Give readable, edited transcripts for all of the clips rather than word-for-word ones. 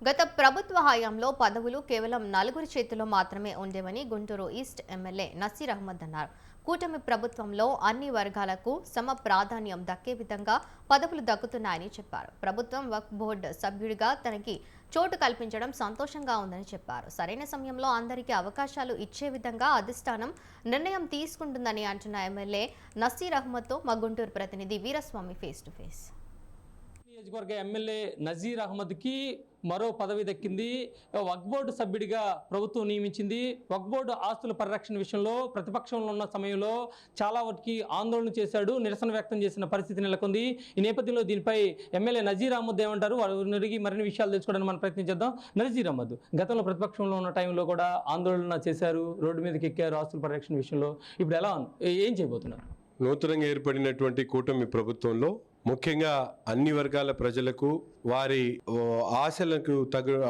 గత ప్రభుత్వ హయాంలో పదవులు కేవలం నలుగురి చేతిలో మాత్రమే ఉండేవని గుంటూరు ఈస్ట్ ఎమ్మెల్యే నసీర్ అహ్మద్ అన్నారు. కూటమి ప్రభుత్వంలో అన్ని వర్గాలకు సమ ప్రాధాన్యం దక్కే విధంగా పదవులు దక్కుతున్నాయని చెప్పారు. ప్రభుత్వం వక్ఫ్ బోర్డు సభ్యుడిగా తనకి చోటు కల్పించడం సంతోషంగా ఉందని చెప్పారు. సరైన సమయంలో అందరికీ అవకాశాలు ఇచ్చే విధంగా అధిష్టానం నిర్ణయం తీసుకుంటుందని అంటున్న ఎమ్మెల్యే నసీర్ అహ్మద్తో మా గుంటూరు ప్రతినిధి వీరస్వామి ఫేస్ టు ఫేస్. నియోజకవర్గ ఎమ్మెల్యే నజీర్ అహ్మద్కి మరో పదవి దక్కింది. వక్ఫ్ బోర్డు సభ్యుడిగా ప్రభుత్వం నియమించింది. వక్ఫ్ బోర్డు ఆస్తుల పరిరక్షణ విషయంలో ప్రతిపక్షంలో ఉన్న సమయంలో చాలా వాటికి ఆందోళన చేశాడు, నిరసన వ్యక్తం చేసిన పరిస్థితి నెలకొంది. ఈ నేపథ్యంలో దీనిపై ఎమ్మెల్యే నజీర్ అహ్మద్ ఏమంటారు, వారిని అడిగి మరిన్ని విషయాలు తెలుసుకోవడానికి మనం ప్రయత్నం చేద్దాం. నజీర్ అహ్మద్ గతంలో ప్రతిపక్షంలో ఉన్న టైంలో కూడా ఆందోళన చేశారు, రోడ్డు మీదకి ఎక్కారు ఆస్తుల పరిరక్షణ విషయంలో. ఇప్పుడు ఎలా ఏం చేయబోతున్నారు? నూతనంగా ఏర్పడినటువంటి కూటమి ప్రభుత్వంలో ముఖ్యంగా అన్ని వర్గాల ప్రజలకు వారి ఆశలకు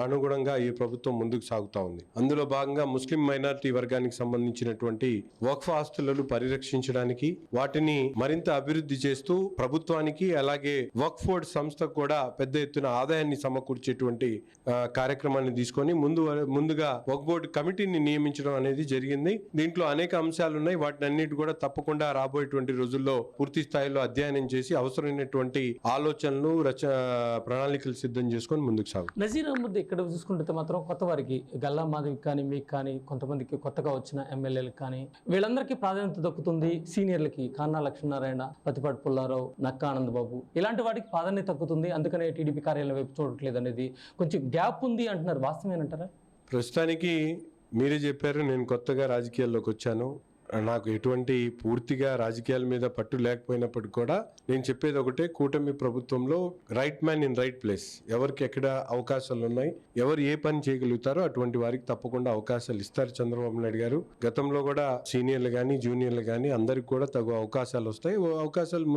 అనుగుణంగా ఈ ప్రభుత్వం ముందుకు సాగుతూ ఉంది. అందులో భాగంగా ముస్లిం మైనారిటీ వర్గానికి సంబంధించినటువంటి వక్ఫ్ ఆస్తులను పరిరక్షించడానికి, వాటిని మరింత అభివృద్ధి చేస్తూ ప్రభుత్వానికి అలాగే వక్ఫ్ బోర్డ్ సంస్థకు కూడా పెద్ద ఎత్తున ఆదాయాన్ని సమకూర్చేటువంటి కార్యక్రమాన్ని తీసుకొని ముందుగా వక్ఫ్ బోర్డు కమిటీని నియమించడం అనేది జరిగింది. దీంట్లో అనేక అంశాలు ఉన్నాయి. వాటిని అన్నిటి కూడా తప్పకుండా రాబోయేటువంటి రోజుల్లో పూర్తి స్థాయిలో అధ్యయనం చేసి అవసరమైన ఆలోచనలు ప్రణాళికలు సిద్ధం చేసుకొని ముందుకు సాగుతారు. నజీర్ అహ్మద్ ఇక్కడ చూసుకుంటే మాత్రం కొత్త వారికి గల్లా మాధవి కానీ, మీకు కానీ, కొంతమందికి కొత్తగా వచ్చిన ఎమ్మెల్యేలకు కానీ వీళ్ళందరికీ ప్రాధాన్యత దక్కుతుంది. సీనియర్లకి కాన్నా లక్ష్మీనారాయణ, పతిపాటి పుల్లారావు, నక్కా ఆనందబాబు ఇలాంటి వాటికి ప్రాధాన్యత తగ్గుతుంది. అందుకనే టీడీపీ కార్యాలయం వైపు చూడట్లేదు అనేది కొంచెం గ్యాప్ ఉంది అంటున్నారు. వాస్తవేనంటారా? ప్రస్తుతానికి మీరే చెప్పారు, నేను కొత్తగా రాజకీయాల్లోకి వచ్చాను. నాకు ఎటువంటి పూర్తిగా రాజకీయాల మీద పట్టు లేకపోయినప్పటికీ కూడా నేను చెప్పేది ఒకటే, కూటమి ప్రభుత్వంలో right man in right place. ఎవరికి ఎక్కడ అవకాశాలు ఉన్నాయి, ఎవరు ఏ పని చేయగలుగుతారో అటువంటి వారికి తప్పకుండా అవకాశాలు ఇస్తారు చంద్రబాబు నాయుడు గారు. గతంలో కూడా సీనియర్లు కానీ జూనియర్లు కానీ అందరికి కూడా తగు అవకాశాలు వస్తాయి. అవకాశాలు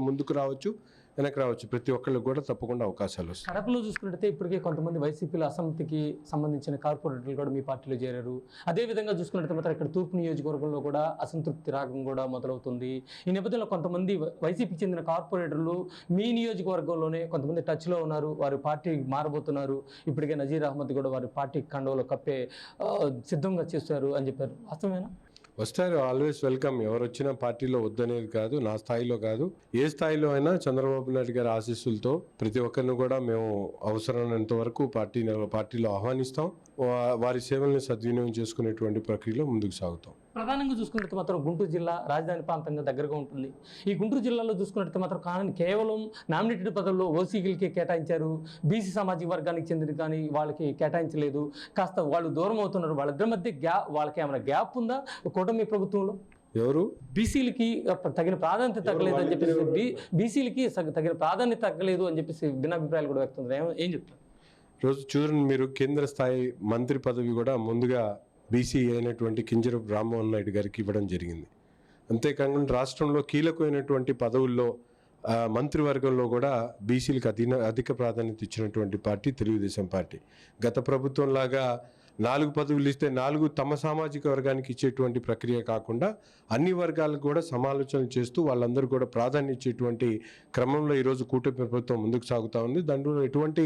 ముందుకు రావచ్చు, వెనక్కి రావచ్చు. ప్రతి ఒక్కరికి కూడా తప్పకుండా అవకాశాలు వస్తాయి. కడపలో చూసుకున్నట్లయితే ఇప్పటికే కొంతమంది వైసీపీలో అసమ్మతికి సంబంధించిన కార్పొరేటర్లు కూడా మీ పార్టీలో చేరారు. అదేవిధంగా చూసుకున్నట్లయితే మాత్రం ఇక్కడ తూర్పు నియోజకవర్గంలో కూడా అసంతృప్తి రాగం కూడా మొదలవుతుంది. ఈ నేపథ్యంలో కొంతమంది వైసీపీకి చెందిన కార్పొరేటర్లు మీ నియోజకవర్గంలోనే కొంతమంది టచ్లో ఉన్నారు, వారి పార్టీ మారబోతున్నారు. ఇప్పటికే నజీర్ అహ్మద్ కూడా వారి పార్టీ కండవలో కప్పే సిద్ధంగా చేస్తారు అని చెప్పారు. వాస్తవేనా? వస్తారు, ఆల్వేస్ వెల్కమ్. ఎవరు వచ్చినా పార్టీలో వద్దనేది కాదు, నా స్థాయిలో కాదు, ఏ స్థాయిలో అయినా చంద్రబాబు నాయుడు గారి ఆశీస్సులతో ప్రతి ఒక్కరిని కూడా మేము అవసరమైనంత వరకు పార్టీలో ఆహ్వానిస్తాం. వారి సేవల్ని సద్వినియోగం చేసుకునేటువంటి ప్రక్రియలో ముందుకు సాగుతాం. ప్రధానంగా చూసుకున్నట్టు మాత్రం గుంటూరు జిల్లా రాజధాని ప్రాంతంగా దగ్గరగా ఉంటుంది. ఈ గుంటూరు జిల్లాలో చూసుకున్నట్టు మాత్రం కానీ కేవలం నామినేటెడ్ పదవుల్లో ఓసీలకి కేటాయించారు, బీసీ సామాజిక వర్గానికి చెందిన కానీ వాళ్ళకి కేటాయించలేదు. కాస్త వాళ్ళు దూరం అవుతున్నారు. వాళ్ళిద్దరి మధ్య వాళ్ళకి ఏమైనా గ్యాప్ ఉందా కూటమి ప్రభుత్వంలో? ఎవరు బీసీలకి తగిన ప్రాధాన్యత తగ్గలేదు అని చెప్పేసి, బీసీలకి తగిన ప్రాధాన్యత తగ్గలేదు అని చెప్పేసి భిన్నాభిప్రాయాలు కూడా వ్యక్తం. ఏం చెప్తారు? రోజు చూడండి, మీరు కేంద్ర స్థాయి మంత్రి పదవి కూడా ముందుగా బీసీ అయినటువంటి కింజరపు రామ్మోహన్ నాయుడు గారికి ఇవ్వడం జరిగింది. అంతేకాకుండా రాష్ట్రంలో కీలకమైనటువంటి పదవుల్లో మంత్రివర్గంలో కూడా బీసీలకు అధిక ప్రాధాన్యత ఇచ్చినటువంటి పార్టీ తెలుగుదేశం పార్టీ. గత ప్రభుత్వం లాగా 4 పదవులు ఇస్తే 4 తమ సామాజిక వర్గానికి ఇచ్చేటువంటి ప్రక్రియ కాకుండా అన్ని వర్గాలకు కూడా సమాలోచన చేస్తూ వాళ్ళందరూ కూడా ప్రాధాన్యత ఇచ్చేటువంటి క్రమంలో ఈరోజు కూటమి ప్రభుత్వం ముందుకు సాగుతూ ఉంది. దాంట్లో ఎటువంటి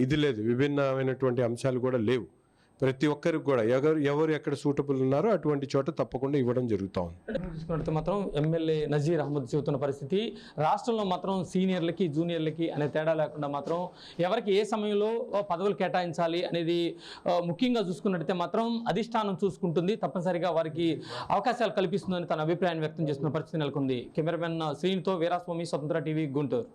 ఇది లేదు, విభిన్నమైనటువంటి అంశాలు కూడా లేవు. ప్రతి ఒక్కరికి కూడా ఎవరు ఎక్కడ సూటబుల్ ఉన్నారో అటువంటి చోట తప్పకుండా ఇవ్వడం జరుగుతూ ఉంది. చూసుకున్నట్టు మాత్రం ఎమ్మెల్యే నజీర్ అహ్మద్ చెబుతున్న పరిస్థితి, రాష్ట్రంలో మాత్రం సీనియర్లకి జూనియర్లకి అనే తేడా లేకుండా మాత్రం ఎవరికి ఏ సమయంలో పదవులు కేటాయించాలి అనేది ముఖ్యంగా చూసుకున్నట్టయితే మాత్రం అధిష్టానం చూసుకుంటుంది. తప్పనిసరిగా వారికి అవకాశాలు కల్పిస్తుందని తన అభిప్రాయాన్ని వ్యక్తం చేస్తున్న పరిస్థితి నెలకొంది. కెమెరామెన్ శ్రీనితో వీరాస్వామి, స్వతంత్ర టీవీ, గుంటూరు.